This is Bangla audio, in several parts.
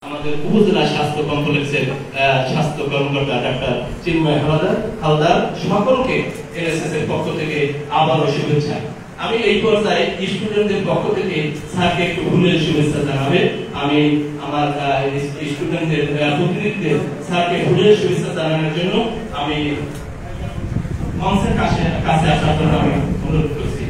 আমাদের উপজেলা স্বাস্থ্য কমপ্লেক্সের স্বাস্থ্য কর্মকর্তা ডাক্তার চিন্ময় হালদার সকলকে এনএসএস এর পক্ষ থেকে আবারও শুভেচ্ছা। আমি এই পর্যায়ে স্টুডেন্টদের পক্ষ থেকে স্যারকে একটু ফুলের শুভেচ্ছা জানাবে। আমি আমার স্টুডেন্টদের প্রতিনিধিত্বে স্যারকে ফুলের শুভেচ্ছা জানানোর জন্য আমি মঞ্চের কাছে আসার জন্য আমি অনুরোধ করছি।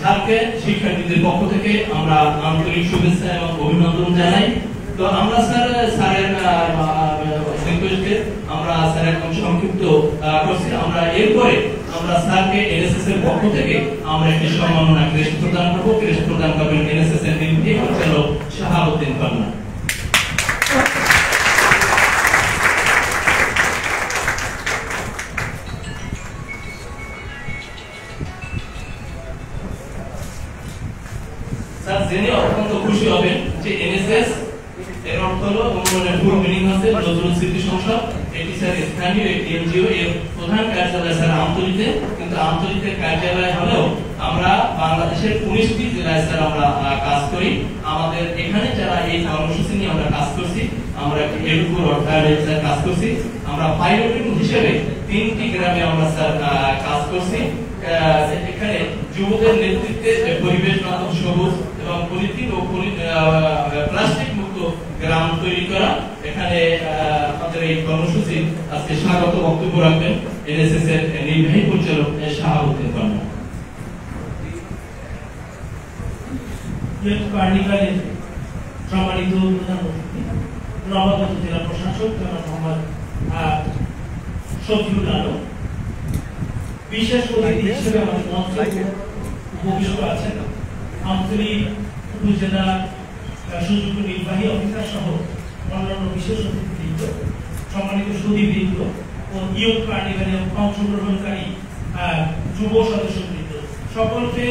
স্যারকে শিক্ষার্থীদের পক্ষ থেকে আমরা আন্তরিক শুভেচ্ছা এবং অভিনন্দন জানাই। তো আমরা স্যারের রিকোয়েস্টে আমরা স্যার একদম সংক্ষিপ্ত করছি। আমরা এরপরে আমরা স্যারকে এনএসএস এর পক্ষ থেকে আমরা একটি সম্মাননা ক্রেস্ট প্রদান করব। ক্রেস্ট প্রদান করবেন এনএসএস এর নির্বাহী পরিচালক শাহাবুদ্দিন পান্না। স্যার জেনে অত্যন্ত খুশি হবেন যে এনএসএস এর অর্থ হলো উন্নয়নের ফুল মিনিং আছে নজরুল স্মৃতি সংসদ। এটি স্যার স্থানীয় একটি এনজিও। এর প্রধান কার্যালয় স্যার আমতলীতে, কিন্তু আমতলীতে কার্যালয় হলেও আমরা বাংলাদেশের 19টি জেলায় স্যার আমরা কাজ করি। আমাদের এখানে যারা এই কর্মসূচি নিয়ে আমরা কাজ করছি, আমরা একটি এডুকুর অর্থায়নে স্যার কাজ করছি। আমরা পাইলটিং হিসেবে 3টি গ্রামে আমরা স্যার কাজ করছি। এখানে যুবদের নেতৃত্বে পরিবেশ বান্ধব সবুজ এবং পলিথিন ও প্লাস্টিক মুক্ত গ্রাম তৈরি করা। এখানে আমাদের এই কর্মসূচি আজকে স্বাগত বক্তব্য রাখবেন এনএসএস এর নির্বাহী পরিচালক শাহাবুদ্দিন পান্না। কার্নিভালের সম্মানিত প্রধান অতিথি নবাগত জেলা প্রশাসক মোহাম্মদ শফিউল আলম, বিশেষ অতিথি হিসেবে আমাদের মঞ্চে উপবিষ্ট আছেন আঞ্চলিক উপজেলা সুযোগ্য নির্বাহী অফিসার সহ অন্যান্য বিশেষ অতিথিবৃন্দ, সম্মানিত সুধীবৃন্দ ও ইয়ুথ কার্নিভালে অংশগ্রহণকারী যুব সদস্যবৃন্দ, সকলকে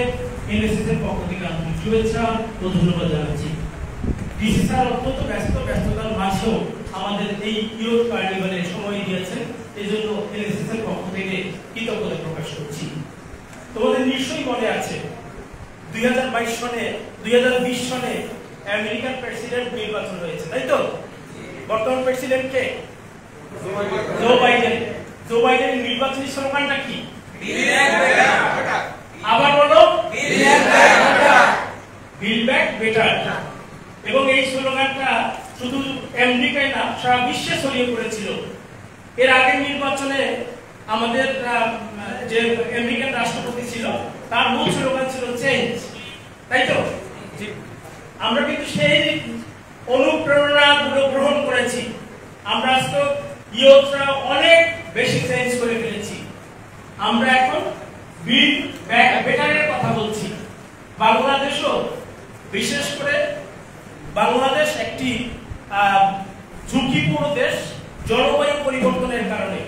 এনএসএস এর পক্ষ থেকে আন্তরিক শুভেচ্ছা ও ধন্যবাদ জানাচ্ছি। ডিসি স্যার অত্যন্ত ব্যস্ততার মাঝেও আমাদের এই ইয়ুথ কার্নিভালে সময় দিয়েছেন, এই জন্য এনএসএস এর পক্ষ থেকে কৃতজ্ঞতা প্রকাশ করছি। তোমাদের নিশ্চয়ই মনে আছে 2020 সনে আমেরিকান প্রেসিডেন্ট নির্বাচন হয়েছে, তাই তো? বর্তমান প্রেসিডেন্ট কে? Joe Biden. জো বাইডেনের নির্বাচনী স্লোগানটা কি? আবার বলো, বিল্ড ব্যাক বেটার। এবং এই স্লোগানটা শুধু আমেরিকায় না, সারা বিশ্বে ছড়িয়ে পড়েছিল। এর আগের নির্বাচনে আমাদের যে আমেরিকান রাষ্ট্রপতি ছিল, তার মূল স্লোগান ছিল চেঞ্জ, তাই তো? আমরা কিন্তু সেই অনুপ্রেরণা গ্রহণ করেছি। আমরা আজকে ইয়ুথরা অনেক বেশি চেঞ্জ করে ফেলেছি। আমরা এখন বিল্ড ব্যাক বেটারের কথা বলছি। বাংলাদেশও, বিশেষ করে বাংলাদেশ একটি ঝুঁকিপূর্ণ দেশ জলবায়ু পরিবর্তনের কারণে।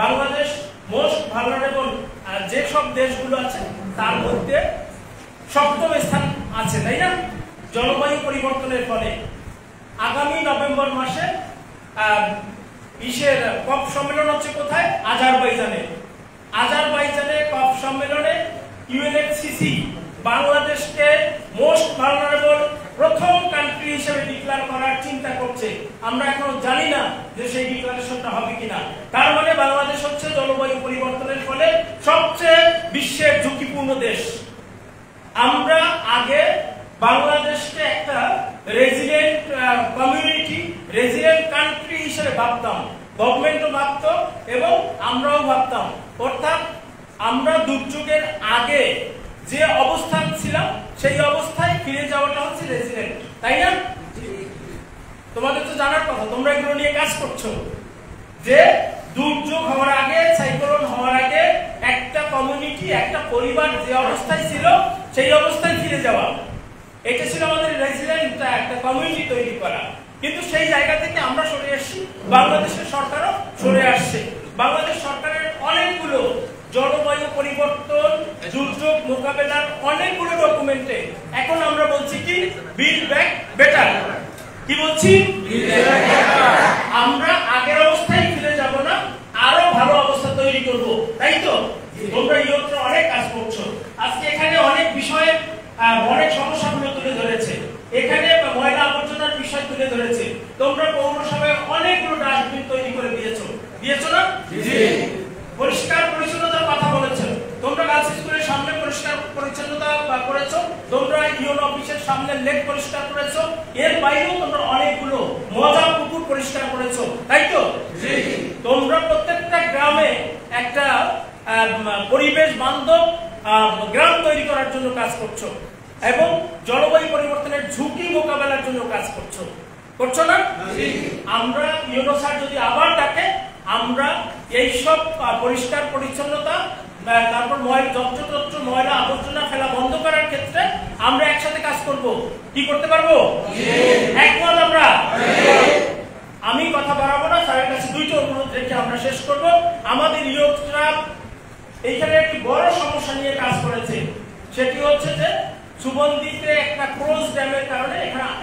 বাংলাদেশ মোস্ট ভালনারেবল যে সব দেশগুলো আছে তার মধ্যে 7ম স্থান আছে, তাই না? জলবায়ু পরিবর্তনের ফলে আগামী নভেম্বর মাসে কপ সম্মেলন হচ্ছে কোথায়? আজারবাইজানে কপ সম্মেলনে ইউএনএফসিসি বাংলাদেশকে মোস্ট ভালনারেবল প্রথম কান্ট্রি হিসেবে ডিক্লেয়ার করার চিন্তা করছে। আমরা এখনো জানি না যে সেই ডিক্লারেশনটা হবে কিনা। তার মানে বাংলাদেশ হচ্ছে জলবায়ু পরিবর্তনের ফলে সবচেয়ে বিশ্বের ঝুঁকিপূর্ণ দেশ। আমরা আগে বাংলাদেশকে একটা রেজিলিয়েন্ট কমিউনিটি, রেজিলিয়েন্ট কান্ট্রি হিসেবে ভাবতাম, গভর্নমেন্টও ভাবত এবং আমরাও ভাবতাম। অর্থাৎ আমরা দুর্যোগের আগে যে অবস্থান ছিলাম সেই অবস্থায় ফিরে যাওয়াটা হচ্ছে রেজিলিয়েন্ট, তাই না? তোমাদের তো জানার কথা, তোমরা এগুলো নিয়ে কাজ করছো, যে দুর্যোগ হওয়ার আগে, সাইক্লোন হওয়ার আগে একটা কমিউনিটি, একটা পরিবার যে অবস্থায় ছিল সেই অবস্থায় ফিরে যাওয়া। এটা ছিল আমাদের রেজিলিয়েন্ট একটা কমিউনিটি তৈরি করা। কিন্তু সেই জায়গা থেকে আমরা সরে এসেছি, বাংলাদেশের সরকারও সরে আসছে। বাংলাদেশ সরকারের অনেকগুলো জলবায়ু পরিবর্তন, দুর্যোগ মোকাবেলার অনেকগুলো ডকুমেন্টে এখন আমরা বলছি কি বিল্ড ব্যাক বেটার। কি বলছি? আমরা আগের অবস্থায় ফিরে যাব না, আরো ভালো অবস্থা তৈরি করব, তাই তো? তোমরা ইউথরা অনেক কাজ করছো। আজকে এখানে অনেক বিষয়ে অনেক সমস্যাগুলো তুলে ধরেছে, এখানে ময়লা আবর্জনার বিষয় তুলে ধরেছে। তোমরা পৌরসভায় অনেকগুলো ডাস্টবিন তৈরি করে দিয়েছো না? পরিষ্কার পরিচ্ছন্নতার কথা বলেছো, তোমরা গার্লস স্কুলের সামনে পরিষ্কার পরিচ্ছন্নতা করেছো, তোমরা ইউনো অফিসের সামনে লেক পরিষ্কার করেছো, এর বাইরেও তোমরা অনেকগুলো মজা পুকুর পরিষ্কার করেছো, তাই তো? তোমরা প্রত্যেকটা গ্রামে একটা পরিবেশ বান্ধব গ্রাম তৈরি করার জন্য কাজ করছো এবং জলবায়ু পরিবর্তনের ঝুঁকি মোকাবেলার জন্য কাজ করছো না? আমরা ইউনো স্যার যদি আবার ডাকে, আমরা এইসব পরিষ্কার পরিচ্ছন্নতা, তারপর যত্রতত্র ময়লা আবর্জনা ফেলা বন্ধ করার ক্ষেত্রে আমরা একসাথে কাজ করব। কি করতে পারবো? একমত আমরা? আমি কথা বাড়াবো না, স্যারের কাছে দুইটা অনুরোধ রেখে আমরা শেষ করব। আমাদের ইউথরা এইখানে একটি বড় সমস্যা নিয়ে কাজ করেছে, সেটি হচ্ছে যে সুবন্দিতে একটা ক্রোজ ড্যামের কারণে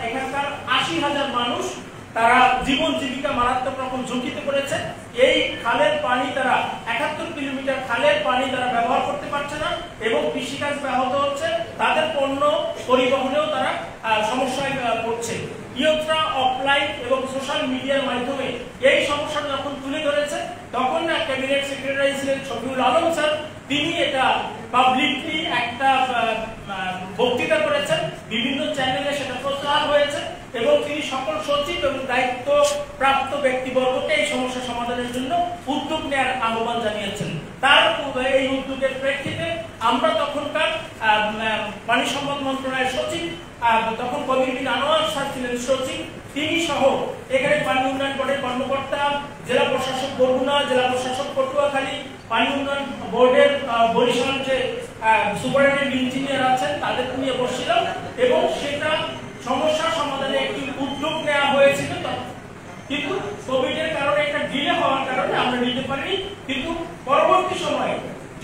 এখানকার ৮০,০০০ মানুষ তারা জীবন জীবিকা মারাত্মক রকম ঝুঁকিতে পড়েছে। এই খালের পানি তারা ৭১ কিলোমিটার খালের পানি তারা ব্যবহার করতে পারছে না এবং কৃষিকাজ ব্যাহত হচ্ছে, তাদের পণ্য পরিবহনেও তারা সমস্যায় পড়ছে। ইউথরা অফলাইন এবং সোশ্যাল মিডিয়ার মাধ্যমে এই সমস্যাটা যখন তুলে ধরেছে, তখন ক্যাবিনেট সেক্রেটারি ছিলেন শফিউল আলম স্যার, তিনি এটা পাবলিকলি একটা বক্তৃতা করেছেন, বিভিন্ন চ্যানেলে সেটা প্রচার হয়েছে এবং তিনি সকল সচিব এবং দায়িত্ব প্রাপ্ত ব্যক্তিবর্গকে এই সমস্যা সমাধানের জন্য উদ্যোগ নেওয়ার আহ্বান জানিয়েছেন। তার এই উদ্যোগের প্রেক্ষিতে আমরা তখনকার পানি সম্পদ মন্ত্রণালয়ের সচিব, তখন কবির বিন আনোয়ার স্যার ছিলেন সচিব, তিনি সহ এখানে পানি উন্নয়ন বোর্ডের কর্মকর্তা, জেলা প্রশাসক বরগুনা, জেলা প্রশাসক পটুয়াখালী, পানি উন্নয়ন বোর্ডের বরিশাল যে সুপারিনটেন্ডেন্ট ইঞ্জিনিয়ার আছেন, তাদেরকে নিয়ে বসছিলাম এবং সেটা সমস্যা সমাধানে একটি উদ্যোগ নেওয়া হয়েছিল। কিন্তু কোভিডের কারণে একটা ডিলে হওয়ার কারণে আমরা নিতে পারিনি। কিন্তু পরবর্তী সময়ে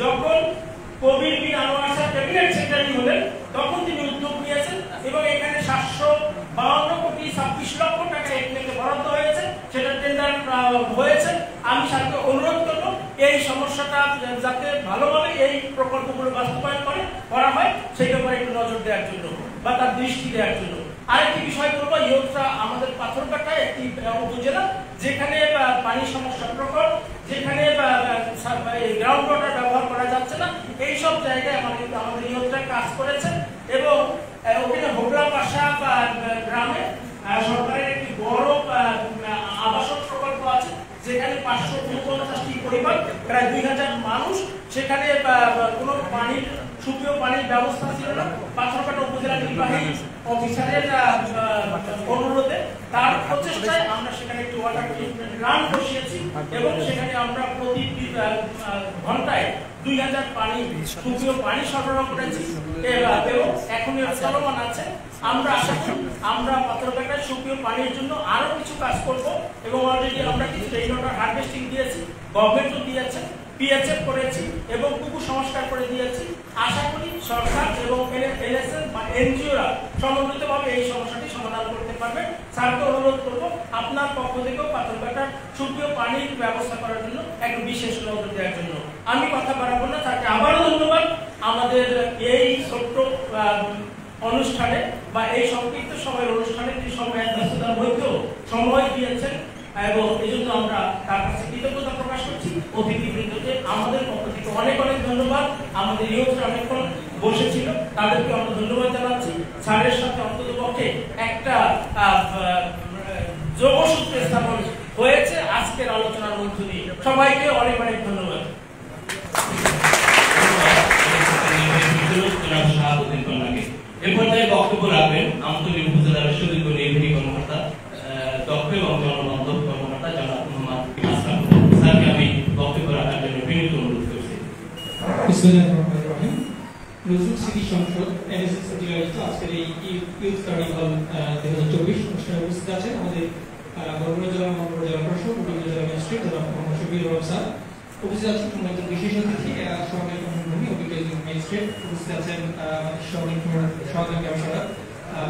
যখন কবির বিন আনোয়ার স্যার ক্যাবিনেট সেক্রেটারি হলেন, তখন তিনি উদ্যোগ নিয়েছেন এবং এখানে ৭৫২ কোটি ২৬ লক্ষ টাকা এখানে বরাদ্দ হয়েছে, সেটা টেন্ডার হয়েছে। আমি স্যারকে অনুরোধ করব এই সমস্যাটা যাতে ভালোভাবে এই প্রকল্পগুলো বাস্তবায়ন করা হয়, সেই ব্যাপারে একটু নজর দেওয়ার জন্য বা তার দৃষ্টি দেওয়ার জন্য। আরেকটি বিষয় বলবো, ইউথরা আমাদের পাথরঘাটায় একটি উপজেলা যেখানে পানি সমস্যা প্রকট, যেখানে গ্রাউন্ড ওয়াটার ব্যবহার করা যাচ্ছে না, এইসব জায়গায় আমাদের ইউথরা কাজ করেছে এবং ওখানে হোগলা পাশা গ্রামে সরকারের একটি বড় আবাসন প্রকল্প আছে, যেখানে ৫৪৯টি পরিবার, প্রায় ২০০০ মানুষ, সেখানে কোনো সুপেয় পানির ব্যবস্থা ছিল না। পাথরঘাটা উপজেলা নির্বাহী অফিসারের অনুরোধে, তার প্রচেষ্টায় আমরা সেখানে একটি ওয়াটার ট্রিটমেন্ট প্ল্যান্ট বসিয়েছি এবং সেখানে আমরা প্রতি ঘন্টায় ২০০০ সুপেয় পানি সরবরাহ করেছি এবং এখনই চলমান আছে। আমরা আশা করি আমরা পাথরঘাটায় সুপেয় পানির জন্য আরো কিছু কাজ করব এবং অলরেডি আমরা কিছু রেইন ওয়াটার হারভেস্টিং দিয়েছি, গভর্নমেন্টও দিয়েছে, পিএচএফ করেছি এবং পুকুর সংস্কার করে দিয়েছি। আশা করি সরকার এবং এলএসএন বা এনজিওরা সমন্বিতভাবে এই সমস্যাটি সমাধান করতে পারবে। স্যারকে অনুরোধ করব আপনার পক্ষ থেকেও পাথরঘাটার সুপেয় পানির ব্যবস্থা করার জন্য একটু বিশেষ নজর দেওয়ার জন্য। আমি কথা বাড়াবো না, স্যারকে আবারও ধন্যবাদ আমাদের এই ছোট্ট অনুষ্ঠানে বা এই সংক্ষিপ্ত সময়ের অনুষ্ঠানে যে সময়ের ব্যস্ততার মধ্যেও সময় দিয়েছেন এবং এই জন্য আমরা তার কাছে কৃতজ্ঞতা প্রকাশ করছি। অতিথিবৃন্দকে আমাদের পক্ষ থেকে অনেক অনেক ধন্যবাদ। আমাদের ইউথরা অনেকক্ষণ বসেছিল, তাদেরকে আমরা ধন্যবাদ জানাচ্ছি। স্যারের সাথে অন্তত পক্ষে একটা যোগসূত্র স্থাপন হয়েছে আজকের আলোচনার মধ্য দিয়ে। সবাইকে অনেক অনেক ধন্যবাদ। এ পর্যায়ে বক্তব্য রাখবেন আমতলী উপজেলার সুযোগ্য নির্বাহী কর্মকর্তা, দক্ষ এবং জনবান্ধব কর্মকর্তা জনাব মোহাম্মদ আসলাম স্যারকে আমি বক্তব্য রাখার জন্য বিনীত অনুরোধ করছি। নজরুল স্মৃতি সংসদ এনএসএস কর্তৃক আয়োজিত আজকের এই ইউথ কার্নিভাল 2024 অনুষ্ঠানে উপস্থিত আছেন আমাদের বরগুনা জেলা মহানগর জেলা প্রশাসক বরগুনা জেলা ম্যাজিস্ট্রেট জনাব মোহাম্মদ শফিউর রহমান স্যার, উপস্থিত আছেন একজন বিশেষ অতিথি সহকারী প্রশাসনী অভিজ্ঞ ম্যাজিস্ট্রেট, উপস্থিত আছেন সহকারী কমিশনার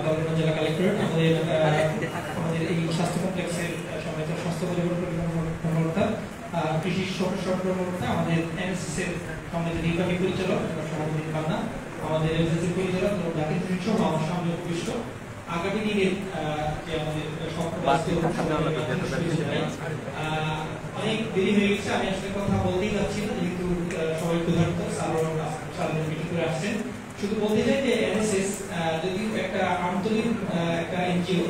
বরগুনা জেলা কালেক্টর, আমাদের এই স্বাস্থ্য কমপ্লেক্সের সম্মানিত স্বাস্থ্য কর্মকর্তা, কৃষি কর্মকর্তা, আমাদের এনএসএস এর সম্মানিত নির্বাহী পরিচালক সমাজবিদ পান্না, আমাদের এনএসএস পরিচালক জাকির হোসেন সহ আমার সামনে উপবিষ্ট আগামী দিনের যে আমাদের অনেক দেরি হয়ে গেছে, আমি আসলে কথা বলতেই যাচ্ছি না যেহেতু সবাই ক্ষুধার্ত সাধারণ মিটিং করে আসছেন। শুধু বলতে চাই যে এনএসএস যদিও একটা আন্তরিক একটা এনজিও,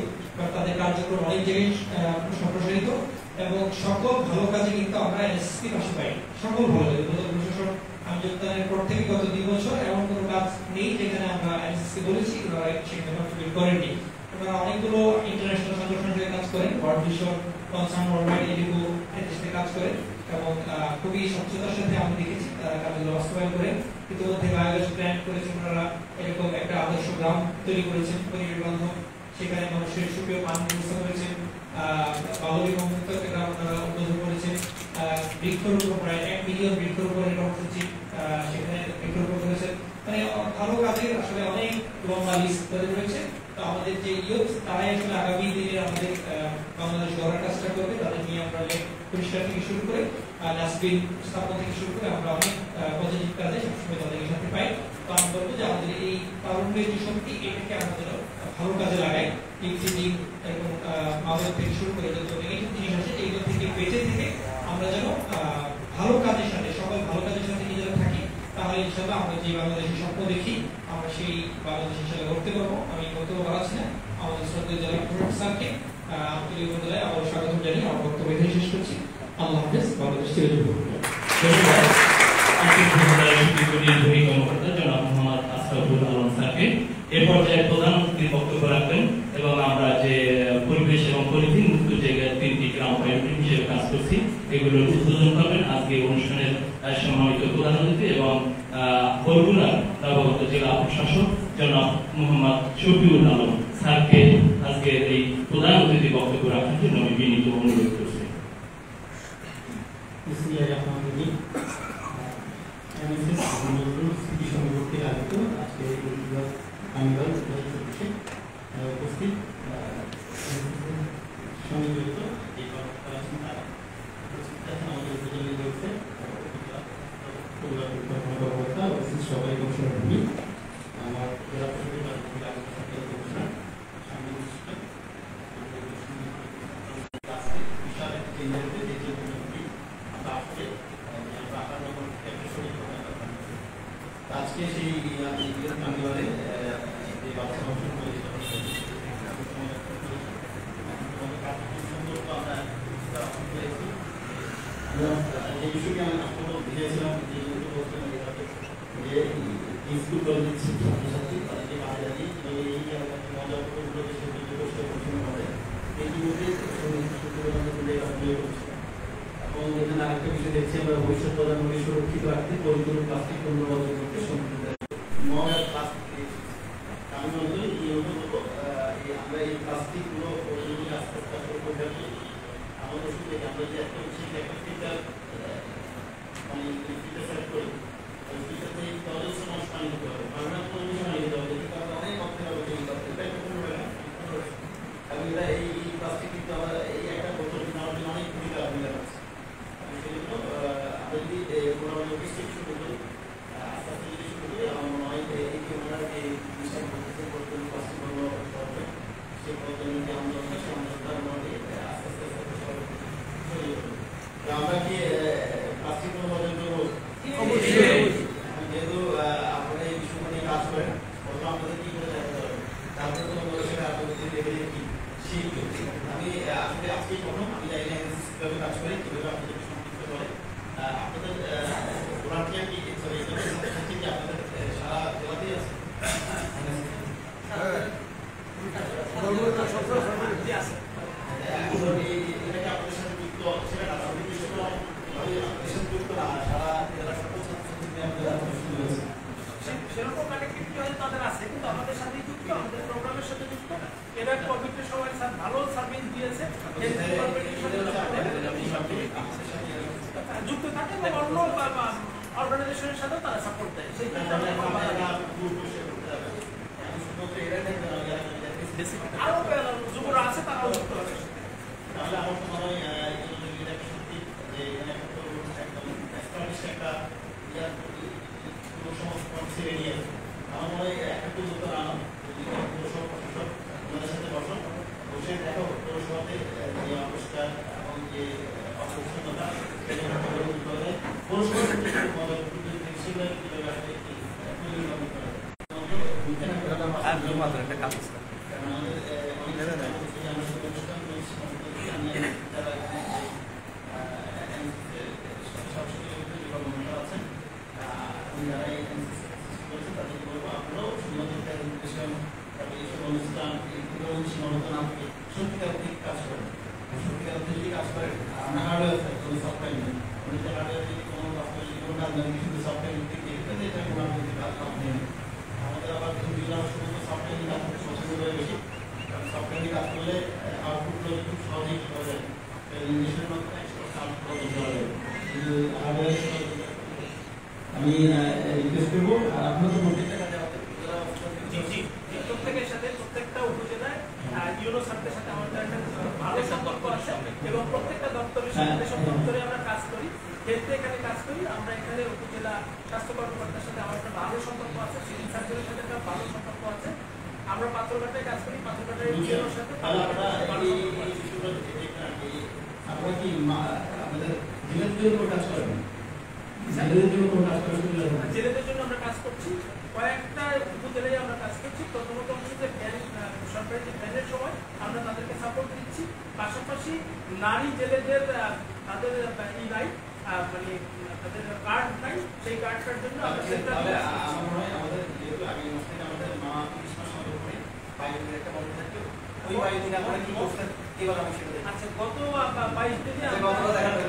তাদের কার্যক্রম অনেক জায়গায় সম্প্রসারিত এবং সকল ভালো কাজে কিন্তু আমরা এনএসএস কে পাশে পাই। সকল ভালো কাজে প্রশাসন আমি যোগদানের পর থেকে গত 2 বছর এমন কোনো কাজ নেই যেখানে আমরা এনএসএস কে বলেছি ওরা সেখানে কন্ট্রিবিউট করেননি। ওরা অনেকগুলো ইন্টারন্যাশনাল সংগঠনের সাথে কাজ করেন, ওয়ার্ল্ড ভিশন, কনসার্ন ওয়ার্ল্ডওয়াইড এডিকো এদের সাথে কাজ করেন এবং খুবই স্বচ্ছতার সাথে আমি দেখেছি তারা কাজগুলো বাস্তবায়ন করেন। ইতিমধ্যে বায়োগ্যাস প্ল্যান্ট করেছেন ওনারা, এরকম একটা আদর্শ গ্রাম তৈরি করেছেন পরিবেশ বান্ধব, সেখানে মানুষের সুপেয় পানি ব্যবস্থা করেছেন, বালুরি মুক্ত একটা গ্রাম ওনারা উদ্বোধন করেছেন, বৃক্ষরোপণ প্রায় 1 মিলিয়ন বৃক্ষরোপণের কর্মসূচি সেখানে বৃক্ষরোপণ করেছেন। মানে ভালো কাজের আসলে অনেক লম্বা লিস্ট তৈরি রয়েছে। তো আমাদের যে ইউথ তারাই আসলে আগামী দিনে আমাদের বাংলাদেশ গড়ার কাজটা করবে, তাদের নিয়ে আমরা পরিষ্কার থেকে শুরু করে ডাস্টবিন স্থাপন থেকে শুরু করে আমরা অনেক পজিটিভ কাজে সবসময় তাদের সাথে পাই। তো আমি বলবো যে আমাদের এই তারুণ্যের যে শক্তি এটাকে আমাদের ভালো কাজে লাগাই, টিচিং এবং মাদক থেকে শুরু করে যত নেগেটিভ জিনিস আছে এইগুলো থেকে বেঁচে থেকে আমরা যেন ভালো কাজের সাথে সকল ভালো কাজের সাথে নিজেরা থাকি, তাহলে ইনশাআল্লাহ আমরা যে বাংলাদেশের স্বপ্ন দেখি আমরা সেই বাংলাদেশ হিসেবে গড়তে পারবো। আমি বক্তব্য বাড়াচ্ছি না, আমাদের শ্রদ্ধেয় জেলা প্রশাসক স্যারকে আন্তরিক বদলায় আবার স্বাগত জানিয়ে আমার বক্তব্য এখানে শেষ করছি। আল্লাহ হাফেজ। বাংলাদেশ চিরজীবী হোক। এ পর্যায়ে প্রধানমন্ত্রী বক্তব্য রাখবেন এবং আমরা যে পরিবেশ এবং পরিধি মুক্ত জায়গায় 3টি গ্রাম পঞ্চায়েত হিসেবে কাজ করছি এগুলোর উদ্বোধন করবেন আজকে অনুষ্ঠানের সম্মানিত প্রধান অতিথি এবং বরগুনার নবাগত জেলা প্রশাসক জনাব মোহাম্মদ শফিউল আলম স্যারকে আজকে এই প্রধান অতিথি বক্তব্য রাখার জন্য আমি বিনীত অনুরোধ করছি। উপস্থিত সংযুক্ত এই কর্মকর্তা আছেন তারা উপস্থিত আছেন আমাদের উপজেলা রয়েছে কর্মকর্তা উপস্থিত সবাই কমিশনার ভূমি আমার জেলা প্রশাসক কমিশনার সামনে বিশাল একটা কেন্দ্রে যে আমরা আসলে আজকে সেই কান্দিবারে যে বাচ্চা অংশগ্রহণ করেছে যে বিষয়টি আমি আপনাদের বুঝিয়েছিলাম যে স্কুল কলেজের ছাত্রছাত্রী তাদের যে বাজারি এই মজা করে এবং এখানে আরেকটা বিষয় দেখছি আমরা ভবিষ্যৎ প্রজন্মকে সুরক্ষিত রাখতে পরিপূর্ণ প্লাস্টিক পণ্য বর্জন করতে সম্পূর্ণ আমি মনে করি আমরা এই প্লাস্টিকগুলো আস্তে আস্তে পরিহার করি। আমাদের শুধু আমরা যে একটা উচিত একটা ফিল্টার মানে ফিল্টার সেট করি ওই ফিল্টারতে জলের সময় পানি দিতে হবে, আমরা কোনো কিছু পানি দিতে হবে কারণ অনেক অর্থের হবে তৈরি করতে এটা একটা কোনো হবে না। এবং এটা এই প্লাস্টিক কিন্তু আমরা এই একটা বোতল কিনা আমাদের অনেক ভূমিকা ভূমিকা আছে। সেজন্য আমরা যদি লজিস্টিক শুরু করি আস্তে আস্তে যদি শুরু করি আমার মনে হয় এই যে ওনারা যে জিনিসটা করতেছে বর্তমানে প্লাস্টিক বন্ধ করবে সেই বর্তমানে যে আন্দোলনটা সেই আন্দোলনটার মধ্যে আস্তে আস্তে আমরা কি প্লাস্টিক বর্জন করবো? যেহেতু আপনারা এই বিষয় নিয়ে কাজ করেন প্রথম আপনাদের কি করে দেখাতে হবে তারপরে তো সেটা আপনাদের লেভেলে কি শিখবে। আমি আসলে আজকেই প্রথম আমি জানি না কিভাবে কাজ করে কিভাবে আপনাদের সম্পৃক্ত করে আপনাদের ভলান্টিয়ার কি সরি ছাত্রছাত্রী কি আপনাদের সারা জেলাতেই আছে? এটাকে আপনাদের সাথে যুক্ত সেটা না সারা জেলার সকল ছাত্রছাত্রী আপনাদের সেরকম থাকে বা অন্য অর্গানাইজেশনের সাথে তারা সাপোর্ট দেয়। সেই ক্ষেত্রে আরো যুবরা আছে তারাও যুক্ত হবে। তাহলে আমার তো মনে হয় এটা সত্যি যে একটা আমার মনে হয় একটু উত্তর আনো পৌরসভা প্রশাসক ওনাদের সাথে বসুন, বসে দেখো পৌরসভাতে যে অপরিষ্কার এবং যে অপরিচ্ছন্নতা পৌরসভা একটা কাজ আমাদের আবার সফটওয়্যার পছন্দ করে বেশি, কারণ সফটওয়্যার কাজ করলে আউটপুটগুলো খুব সহজেই করা যায়। ইংলিশের মাধ্যমে আমি রিকোয়েস্ট করবো আপনার তো প্রত্যেকের সাথে প্রত্যেকটা উপজেলায় ইউনো সার্ভের সাথে আমাদের একটা ভালো সম্পর্ক আছে এবং প্রত্যেকটা দপ্তরের সাথে সব দপ্তরে আমরা কাজ করি, হেলথে এখানে কাজ করি। আমরা এখানে উপজেলা স্বাস্থ্য কর্মকর্তার সাথে আমার একটা ভালো সম্পর্ক আছে, সিভিল সার্জনের সাথে একটা ভালো সম্পর্ক আছে। আমরা পাথরঘাটায় কাজ করি, পাথরঘাটার ইউনোর সাথে আপনারা কি আমাদের জেলেদের জন্য কাজ করেন? জেলেদের জন্য আমরা কাজ করছি, কয়েকটা উপজেলায় আমরা কাজ করছি। প্রথমত হচ্ছে যে সরকারি যে ব্যানের সময় আমরা তাদেরকে সাপোর্ট দিচ্ছি, পাশাপাশি নারী জেলেদের তাদের ই নাই, মানে তাদের কার্ড নাই, সেই কার্ডটার জন্য আমাদের যেহেতু আগে আমাদের মা একটা বন্ধ থাকতো, ওই বাড়ি দিন আপনারা কি করছেন এবার আমি সেটা আচ্ছা গত 22 দিনে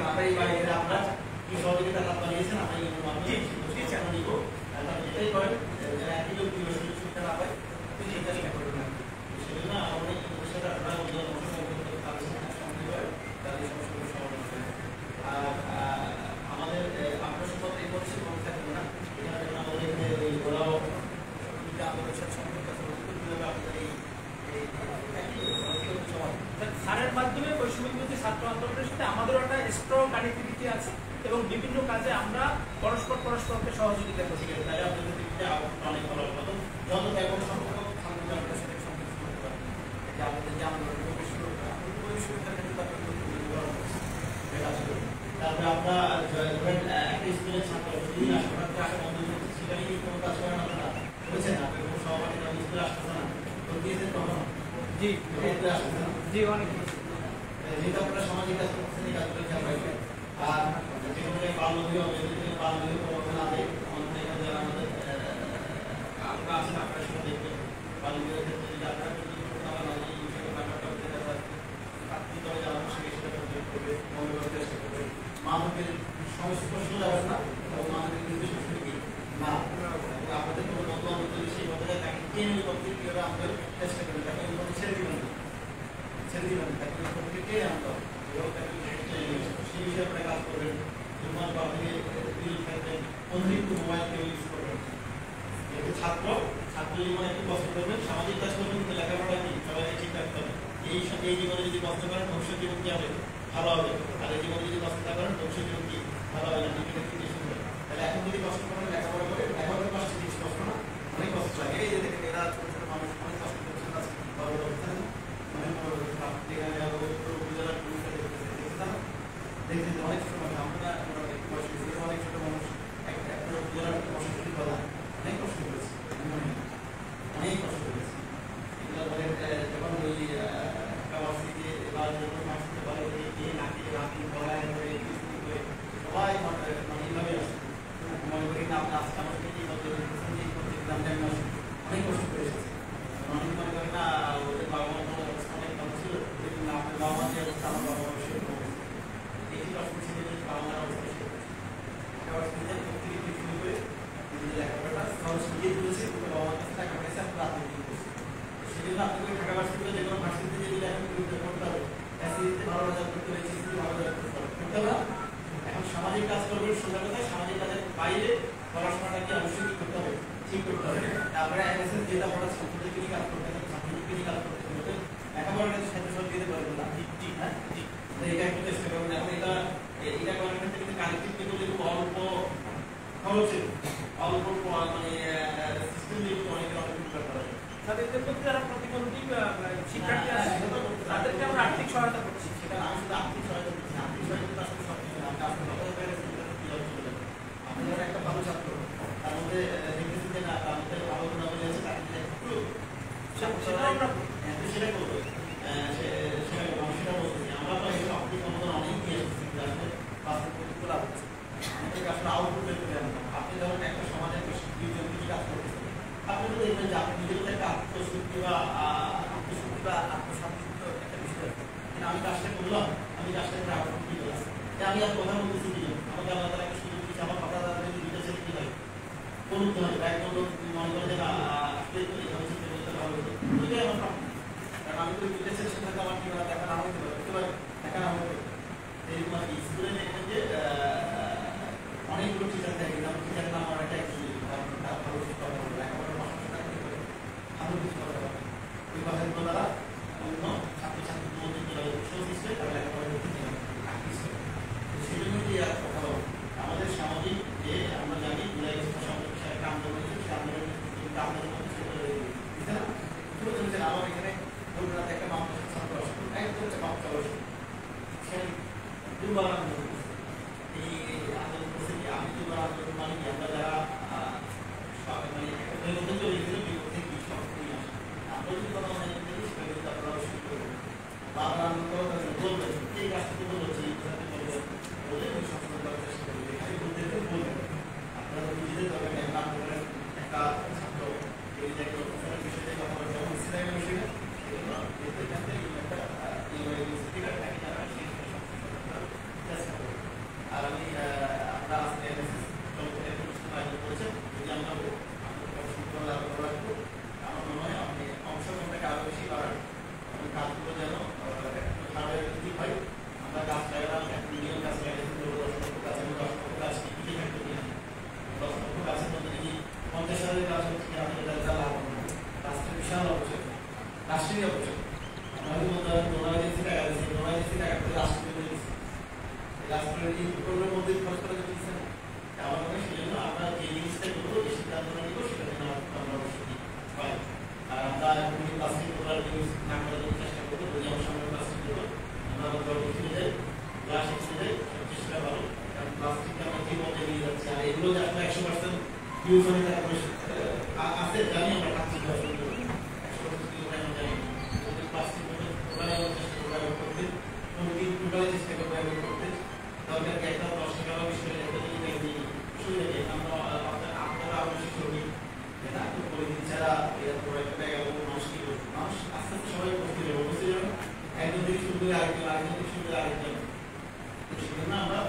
আমরা এই বাড়িতে আপনারা কি সহযোগিতা হাত বানিয়েছেন আমরা নিব, এটাই করেন একই লোক সুবিধা না পাই সেটা চেষ্টা করবেন না। সেজন্য আমাদের সেটা আপনারা আর আমাদের আপনার সাথে এই বছর কম থাকবে না, এখানে আমাদের এখানে ওরাও আমাদের সাথে সম্পর্ক আছে, আপনাদের এই স্যারের মাধ্যমে বৈষম্যবিরোধী ছাত্র আন্দোলনের সাথে আমাদেরও একটা স্ট্রং কানেক্টিভিটি আছে এবং বিভিন্ন কাজে আমরা পরস্পরকে সহযোগিতা করি। তাই আপনাদের দিকটা অনেক ভালো হতো যত এখন সম্পর্ক আপনাদের সাথে সম্পর্ক করতে পারেন যে আমাদের যে আমাদের তারপরে আমরা একটা স্কুলের ছাত্র প্রতিদিন আসা বন্ধ করছি, সেখানে কি কোনো কাজ করেন আপনারা বলেছেন আপনি কোনো সহপাঠী স্কুলে আসতেছে না তো দিয়েছেন কখনো? জি জি অনেক যেহেতু আপনারা সামাজিক কাজ করছেন এই কাজগুলো খেয়াল রাখবেন। আর যেখানে বাল্যবিবাহ প্রবর্তন আছে আমাদের এখানে যারা আমাদের আমরা আছেন আপনারা সেটা দেখবেন। বাল্যবিবাহের ক্ষেত্রে যদি আপনারা যারা বসে সেটা করবে মনে করার চেষ্টা করবে, মানুষের সংস্পর্শ যাবেন না এবং মানুষের নির্দিষ্ট কি না আপনাদের কোনো বন্ধু বান্ধব সেই বদলে তাকে টেনে করতে কীভাবে আমাদের চেষ্টা করবেন, তাকে ছেড়ে দিবেন তাকে টেনে আনতে হবে এবং তাকে সেই বিষয়ে আপনারা কাজ করবেন। তোমার বা থেকে বিরোধ থাকবেন, অতিরিক্ত মোবাইল কেউ ইউজ করবেন। যেহেতু ছাত্র জীবনে একটু কষ্ট করবেন, সামাজিক কাজ করবেন, কিন্তু লেখাপড়া কি সবাইকে ঠিক রাখতে হবে। এই জীবনে যদি কষ্ট করেন ভবিষ্যৎ জীবন কি হবে? ভালো হবে। আর এই জীবনে যদি কষ্ট না করেন ভবিষ্যৎ জীবন কি ভালো হবে না? তাহলে এখন যদি কষ্ট করেন লেখাপড়া করে লেখাপড়া কষ্ট কিছু কষ্ট না, অনেক কষ্ট লাগে। এই যে দেখেন এরা ছোট ছোট মানুষ অনেক কষ্ট করছেন, দেখছেন অনেক ছোট মানুষ আমরা অনেক ছোট মানুষ একটা উপজেলার বসতি করা অনেক কষ্ট করেছে, অনেক কষ্ট করেছে। এগুলো বলে যখন ওই সবাই মানে এইভাবে আসে মনে করি না আপনার আজকে আমাকে অনেক কষ্ট করে এসেছে। অনেক মনে করি না ওদের বাবা মার অবস্থা অনেক ভালো ছিল, কিন্তু আপনার বাবা মার যে অবস্থা আমার বাবা মার সেরকম অবস্থা এই কষ্ট ছিল বাবা মার অবস্থা শুরু করে লেখাপড়াটা সহজ শিখিয়ে তুলেছে, বাবা মার কাছে টাকা পয়সা আমরা রাজনীতি করছি। সেজন্য আপনাকে ঢাকা ভার্সিটিতে যে কোনো ভার্সিটিতে যদি এখন করতে হবে, ভালো রেজাল্ট করতে হবে, ভালো রেজাল্ট করতে হবে। এখন সামাজিক কাজ করবেন এটা একটু চেষ্টা করবেন। এখন এটা করার ক্ষেত্রে কিন্তু কানেক্টিভিটি করলে খুব অল্প খরচে অল্প মানে সিস্টেম দিয়ে অনেক ইমপ্লিমেন্ট করা যায়। তাদের প্রতি যারা প্রতিবন্ধী শিক্ষার্থী আছে তাদেরকে আমরা আর্থিক সহায়তা করছি। সেটা আমি শুধু আর্থিক সহায়তা করছি, আর্থিক সহায়তা আসলে সব কিছু না। আপনি আসলে আপনি যখন একটা ভালো ছাত্র তার মধ্যে দেখতেছি যে না তার মধ্যে ভালো গুণাবলী আছে, তাকে একটু সেটা করবো সেটা বলতেছি। আমরা তো এই সব দিক আমাদের অনেক নিয়ে এসেছি, আসলে বাস্তব লাভ হচ্ছে আমাদেরকে আসলে আউটপুট বের করে আনতে হবে। আপনি যখন একটা সমাজের দুইজন কিছু কাজ করতেছেন, আপনি তো দেখবেন যে আপনি নিজের একটা আত্মশক্তি বা আত্মসন্তুষ্ট একটা বিষয়। কিন্তু আমি কাজটা করলাম, আমি কাজটা করে আউটপুট কি করলাম, আমি আর কথা বলতেছি কি আমাকে আল্লাহ তাআলা একটা সুযোগ দিচ্ছে, আমার কথা দ্বারা যদি দুইটা ছেলে কি হয় বলতে হবে, একদম মনে করে যে না ভালো হতো দুইটাই আমার প্রাপ্য। কারণ আমি তো দুইটা ছেলের সাথে আমার কি দেখা না হতে পারে, দেখা না হতে পারে। এরকম আর কি স্কুলে দেখবেন যে অনেকগুলো টিচার থাকে, কিন্তু টিচারের নাম আমার একটা তার ভালো শিক্ষা লেখাপড়ার সমস্যা ভালো কিছু করতে পারে ওই কথাগুলো তারা অন্য ছাত্রছাত্রীর মধ্যে কীভাবে উৎসাহ দিচ্ছে তারা লেখাপড়া করতে সেই জন্য কি আর কথা বলবো আমাদের সামাজিক যে আমরা জানি জুলাই একটা আন্দোলন হয়েছে, সেই আন্দোলনের মধ্যে দিচ্ছে না শুরু করেছেন। আমার এখানে রবীন্দ্রনাথ একটা মামলা ছাত্র আসতো, একদম হচ্ছে মামলা আসতো, সেখানে দুর্বার আন্দোলন করছে। এই আন্দোলন করছে কি আমি দুর্বার আন্দোলন মানে কি আমরা যারা মানে একটা চলে গেছিল বিপক্ষে কি সব আন্দোলনের কথা মনে করি সেটা কিন্তু আপনারা শুরু করবেন বাবার আন্দোলন বলবেন এই কাজটা বলছি বলে সচেতন করার চেষ্টা করি। এখানে বলতে বলবেন আপনারা নিজেদের দরকার নাম করেন একটা ছাত্র এই যে একটা বিষয়ে কথা বলতে হবে ইসলামের বিষয়ে সেগুলো এখান থেকে একটা স্পিকার থাকে তারা সেই চেষ্টা করবে। আর আমি আমরা আজকে করেছেন যদি আমরা রাখবো আমার মনে হয় আপনি অংশগ্রহণটাকে আরো বেশি বাড়ান এবং কাজগুলো যেন যদি হয় আমরা গাছ লাগালাম এক মিলিয়ন গাছ লাগাইছি 10 গাছ কি থাকতে নিয়ে 10 লক্ষ গাছের মধ্যে যদি 50,000 গাছ হচ্ছে আমাদের লাভ হবে না। রাষ্ট্রের বিশাল অবচয়, রাষ্ট্রেরই অবচয়। আমরা যদি বলতে পারি ডোনার এজেন্সি টাকা দিচ্ছি, ডোনার এজেন্সি টাকা করে রাষ্ট্রকে দিচ্ছি, রাষ্ট্রের এই প্রকল্পের মধ্যে খরচ করে দিচ্ছে না। আমার মনে হয় সেই জন্য আমরা যে জিনিসটা করবো যে সিদ্ধান্তটা নিব সেটা যেন আমরা অবশ্যই পাই। আর আমরা প্লাস্টিক করার জিনিস না করার জন্য চেষ্টা করবো, যদি আমার সামনে প্লাস্টিক করবো আমরা আবার জল কিনে যাই, গ্লাস কিনে যাই, সবচেয়ে সেটা ভালো। কারণ প্লাস্টিকটা আমরা যে মধ্যে নিয়ে যাচ্ছি আর এগুলো যে আসলে 100% ইউজ হয়ে থাকে আছে জানি আমরা প্লাস্টিক ব্যবহার করবো 100% ইউজ হয় আমরা জানি। যদি প্লাস্টিক টোটালি আমরা চেষ্টা করবো ব্যবহার করতে, কোনোদিন টোটালি চেষ্টা করবো ব্যবহার করতে দরকার কি একটা 10 টাকা বা 20 টাকা একটা যদি দেখি সুবিধা নেই আমরা আপনারা আরো বেশি করবি এটা একটু করে দিন ছাড়া এরপর একটা জায়গা মানুষ কি করবে, মানুষ আস্তে আস্তে সবাই উপস্থিত হবে, উপস্থিত হবে একজন থেকে শুরু করে আরেকজন, আরেকজন থেকে শুরু করে আরেকজন। সেজন্য আমরা